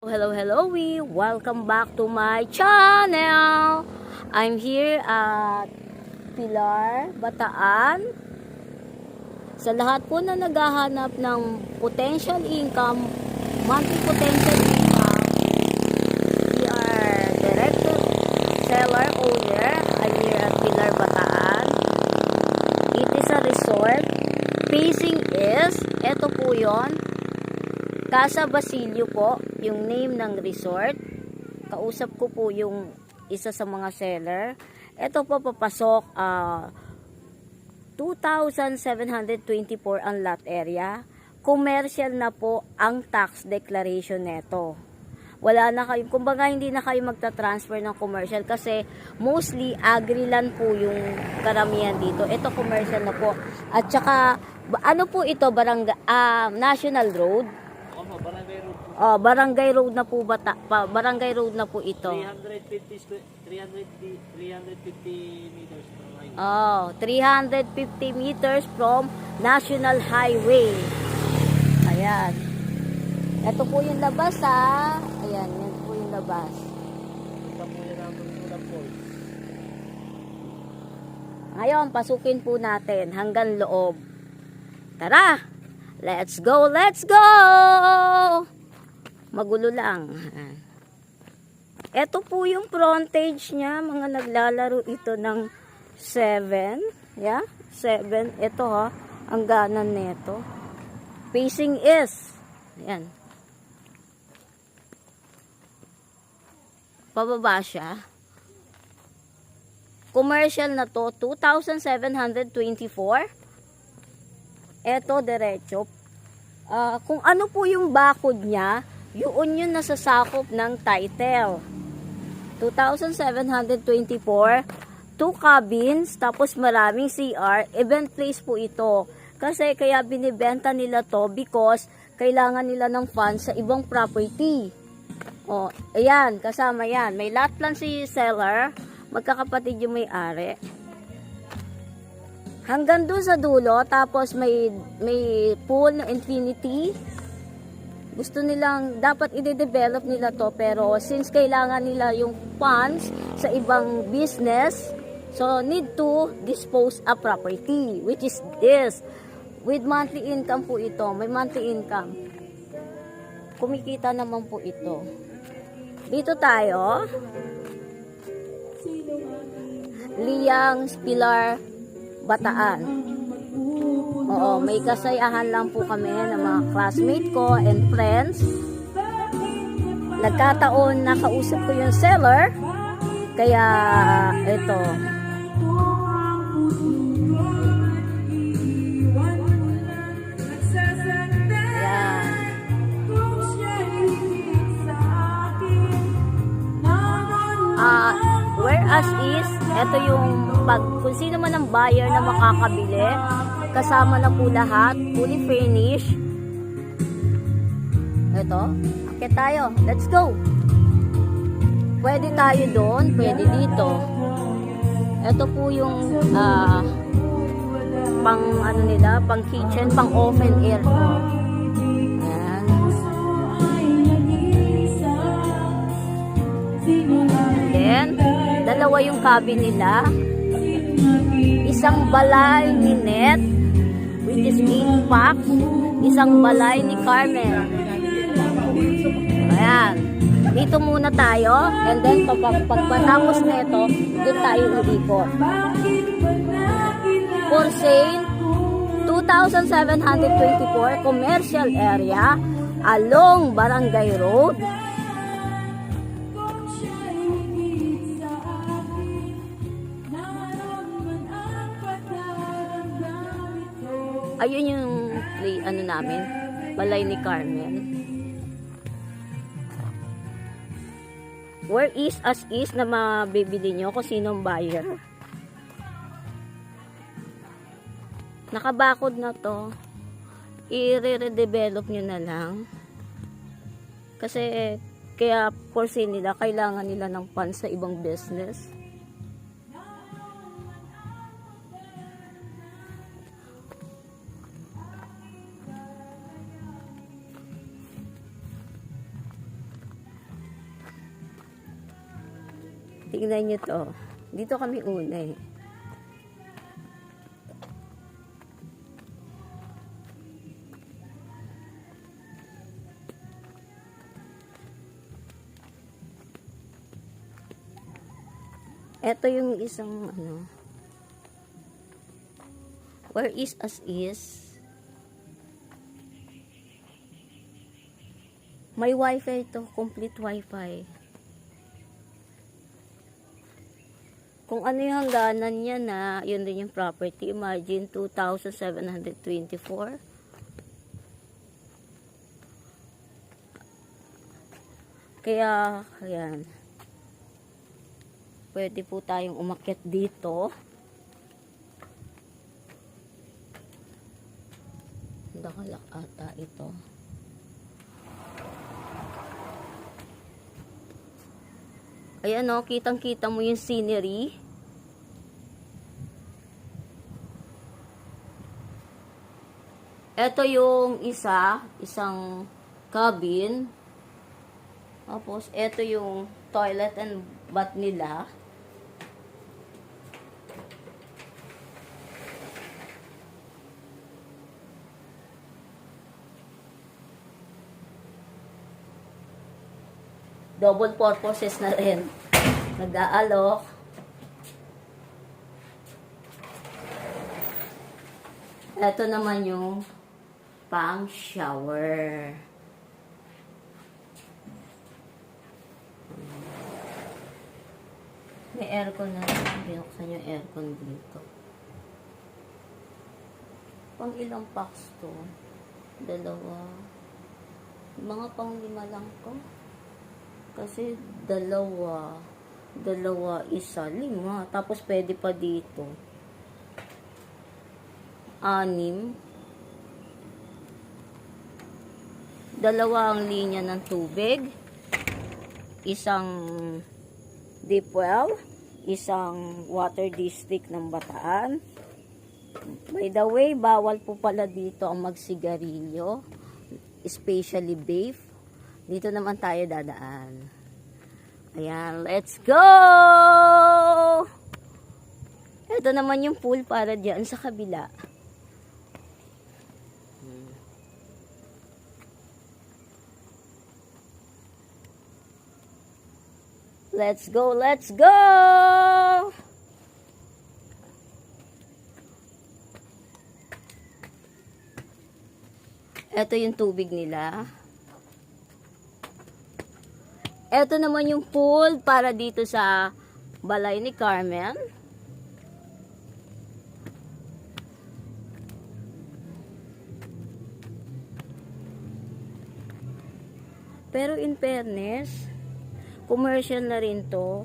Hello, welcome back to my channel. I'm here at Pilar, Bataan. Sa lahat po na naghahanap ng potential income, monthly potential income, we are director, seller, owner. I'm here at Pilar, Bataan. It is a resort. Facing is, eto po yon, Casa Basilio po, yung name ng resort. Kausap ko po yung isa sa mga seller. Ito po papasok 2,724 ang lot area. Commercial na po ang tax declaration neto. Wala na kayo, kumbaga hindi na kayo magta-transfer ng commercial kasi mostly agri-land po yung karamihan dito. Ito commercial na po. At saka ano po ito, National Road. Barangay Road. Oh, Barangay Road na po Barangay Road na po ito. 350 meters from highway. Oh, 350 meters from National Highway. Ayan. Ito po yung labas ha. Ayan, yan po yung labas. Ito po yung Sunan Falls. Ngayon, pasukin po natin hanggang loob. Tara! Let's go! Let's go! Magulo lang. Ito po yung frontage niya. Mga naglalaro ito ng 7. Yeah? 7. Ito ha. Ang ganan nito. Facing is. Ayan. Pababa siya. Commercial na to. 2,724. Eto, diretso. Kung ano po yung bakod niya, yun nasasakop ng title. 2,724, 2 cabins, tapos maraming CR, event place po ito. Kasi kaya binibenta nila to because kailangan nila ng funds sa ibang property. O, ayan, kasama yan. May lot plan si seller, magkakapatid yung may-ari. Hanggang doon sa dulo, tapos may pool na infinity. Gusto nilang, dapat i-develop nila to, pero since kailangan nila yung funds sa ibang business, so need to dispose a property, which is this. With monthly income po ito, may monthly income. Kumikita naman po ito. Dito tayo. Liang Pilar, Bataan. Oo, may kasayahan lang po kami ng mga classmate ko and friends. Nagkataon nakausap ko yung seller. Kaya ito. Ayan. Whereas is, ito yung kung sino man ang buyer na makakabili, kasama na po lahat, fully furnished. Ito, akit tayo, let's go. Pwede tayo doon, pwede dito. Ito po yung pang ano nila, pang kitchen, pang open air. Ayan. Then, dalawa yung cabin nila. Isang balay ni Net, which is 8 packs. Isang balay ni Carmen. Ayan. Dito muna tayo. And then, pagpatapos nito, doon tayo ulikot. For sale, 2,724 commercial area along Barangay Road. Ayun yung ano namin, balay ni Carmen. Where is as is na mabibili nyo kung sinong buyer. Nakabakod na to. I-redevelop nyo na lang. Kasi kaya for sale nila, kailangan nila ng funds sa ibang business. Tingnan nyo to. Dito kami una eh. Ito yung isang ano. Where is as is? May wifi to, complete wifi. Kung ano yung hangganan niya na, yun din yung property. Imagine, 2,724. Kaya, ayan. Pwede po tayong umakyat dito. Nakalak ata ito. Ayan o, kitang-kita mo yung scenery. Ito yung isang cabin. Tapos, ito yung toilet and bath nila. Double purposes na rin. Nag-aalok. Ito naman yung pang shower. May aircon na rin. Binuksan yung aircon dito. Pang ilang packs to? Dalawa. Mga pang 5 lang to. Kasi dalawa, isa, 5. Tapos pwede pa dito. 6. 2 ang linya ng tubig. Isang deep well. Isang water district ng Bataan. By the way, bawal po pala dito ang magsigarilyo. Especially vape. Dito naman tayo dadaan. Ayan, let's go! Ito naman yung pool para dyan sa kabila. Let's go, let's go! Ito yung tubig nila. Ito naman yung pool para dito sa balay ni Carmen. Pero in fairness, commercial na rin to.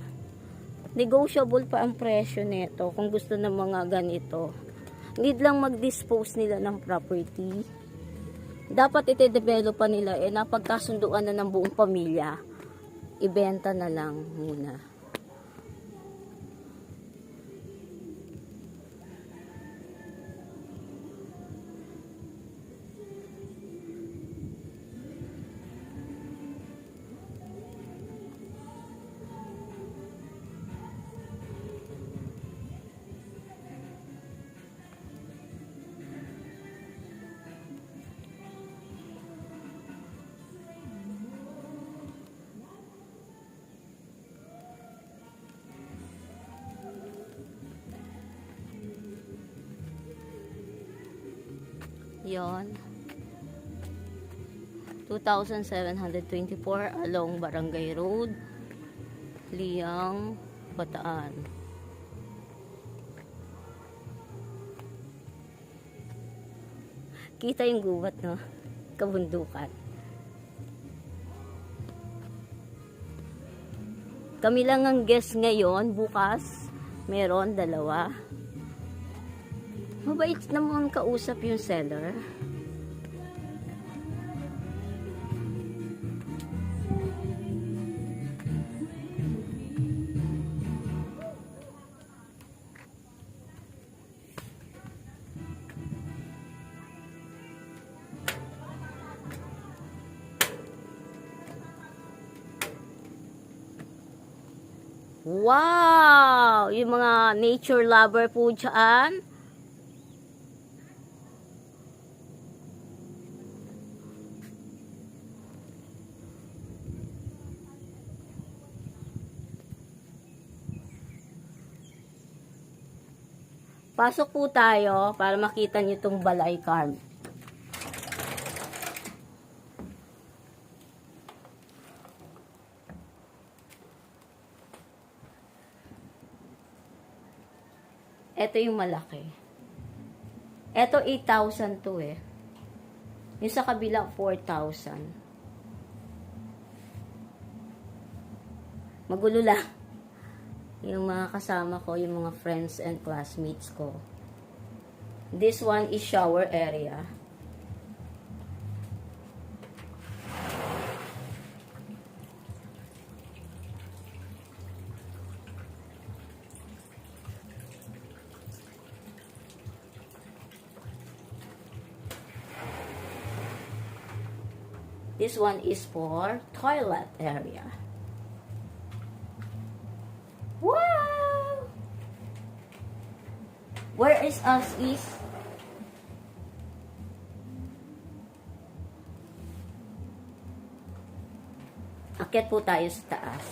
Negotiable pa ang presyo nito kung gusto ng mga ganito. Need lang mag-dispose nila ng property. Dapat ite-develop pa nila napagkasunduan na ng buong pamilya. Ibenta na lang muna. Yon. 2,724 along Barangay Road, Liang, Bataan. Kita yung gubat, no? Kabundukan. Kami lang ang guest ngayon. Bukas, meron 2. Mabait naman kausap yung seller. Wow! Yung mga nature lover po dyan. Pasok po tayo para makita nyo itong balay carm. Ito yung malaki. Ito 8,000 to eh. Yung sa kabila 4,000. Magulo lang. Yung mga kasama ko, yung mga friends and classmates ko. This one is shower area. This one is for toilet area. Wow! Where is us is? Akyat po tayo sa taas.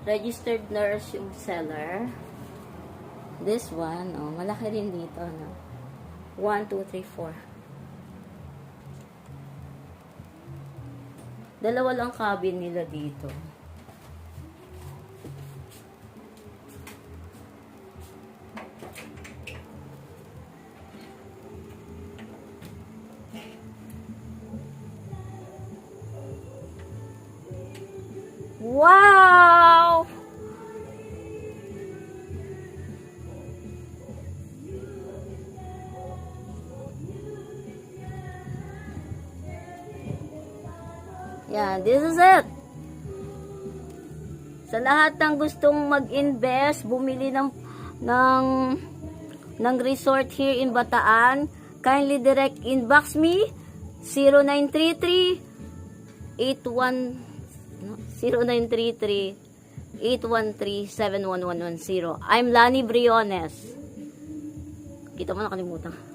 Registered nurse yung seller. This one, oh, malaki rin dito, no? 1, 2, 3, 4. Dalawa lang cabin nila dito. Wow! Yan, this is it. Sa lahat ng gustong mag-invest, bumili ng resort here in Bataan, kindly direct inbox me 0933-813-71110. I'm Lani Briones. Kita mo, nakalimutan.